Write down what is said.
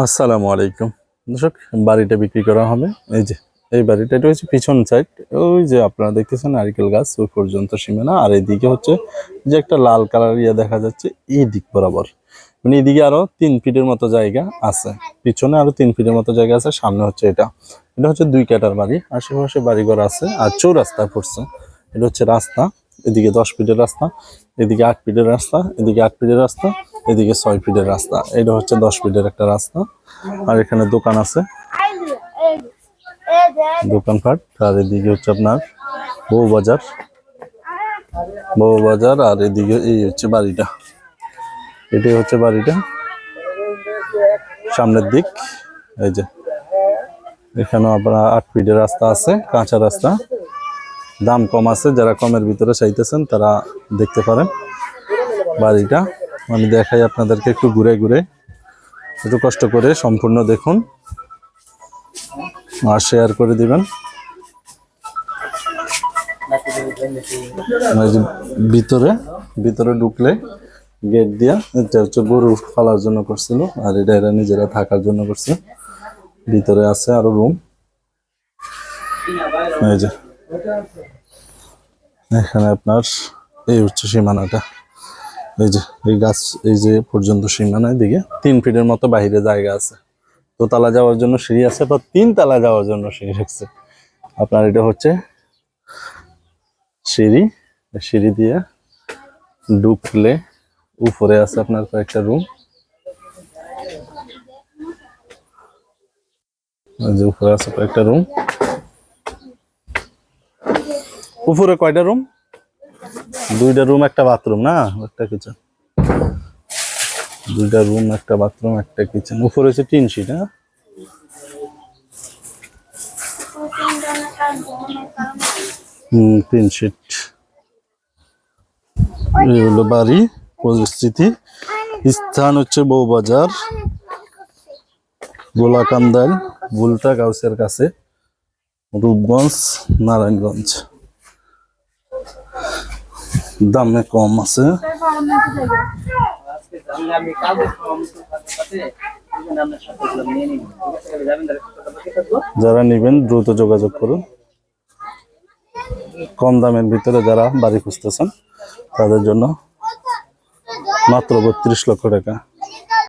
আসসালামু আলাইকুম দর্শক, বাড়িটা বিক্রি করা হবে। এই যে এই বাড়িটা, এটা হচ্ছে পিছন সাইড। ওই যে আপনারা দেখতেছেন নারকেল গাছ ওই পর্যন্ত সীমানা, আর এইদিকে হচ্ছে যে একটা লাল কালার দেখা যাচ্ছে এই দিক বরাবর। মানে এইদিকে আরো 3 ফিটের মতো জায়গা আছে, পিছনে আরো 3 ফিটের মতো জায়গা আছে, সামনে হচ্ছে এটা। এটা হচ্ছে 2 কাঠার বাড়ি, আশেপাশে বাড়িঘর আছে আর চৌরাস্তা পড়ছে। এটা হচ্ছে রাস্তা, এদিকে 10 ফিটের রাস্তা, এদিকে 8 ফিটের রাস্তা, এদিকে 8 ফিটের রাস্তা, এদিকে 6 ফিটের রাস্তা। এটা হচ্ছে 10 ফিটের একটা রাস্তা। আর এখানে দোকান আছে, দোকানপাট। আর এদিকে হচ্ছে আপনার বউবাজার, বউবাজার। আর এদিকে এই হচ্ছে বাড়িটা, এটাই হচ্ছে বাড়িটা সামনের দিক। এই যে এখানেও আপনার 8 ফিটের রাস্তা আছে, কাঁচা রাস্তা। দাম কম আছে, যারা কমের ভিতরে চাইতেছেন তারা দেখতে পারেন বাড়িটা। আমি দেখাই আপনাদেরকে একটু ঘুরে ঘুরে, একটু কষ্ট করে সম্পূর্ণ দেখুন আর শেয়ার করে দিবেন। ভিতরে ভিতরে ঢুকলে গেট দিয়া, এটা হচ্ছে গরু পালার জন্য করছিল, আর এটা এরা নিজেরা থাকার জন্য করছে। ভিতরে আছে আরো রুম। এই যে এখানে আপনার এই হচ্ছে সীমানাটা। এই যে এই গাছ, এই যে পর্যন্ত সীমানার দিকে 3 ফিটের মতো বাহিরে জায়গা আছে। দোতলা যাওয়ার জন্য সিঁড়ি আছে, বা 3 তলা যাওয়ার জন্য সিঁড়ি রাখছে আপনার। এটা হচ্ছে সিঁড়ি, সিঁড়ি দিয়ে ঢুকলে উপরে আছে আপনার কয়েকটা রুম। যে উপরে আছে কয়েকটা রুম। উপরে কয়টা রুম? 2টা রুম, একটা বাথরুম, না একটা কিচেন। 2টা রুম, একটা বাথরুম, একটা কিচেন। উপরে হচ্ছে 3 সিট। হ্যাঁ, তিন সিট। এই হলো বাড়ি পরিস্থিতি। স্থান হচ্ছে বউবাজার, গোলাকান্দাল, বুলটা গাউসের কাছে, রূপগঞ্জ, নারায়ণগঞ্জ। দামে কম আছে। যারা নেবেন দ্রুত যোগাযোগ করুন। কম দামের ভিতরে যারা বাড়ি খুঁজতেছেন তাদের জন্য মাত্র 32 লক্ষ টাকা।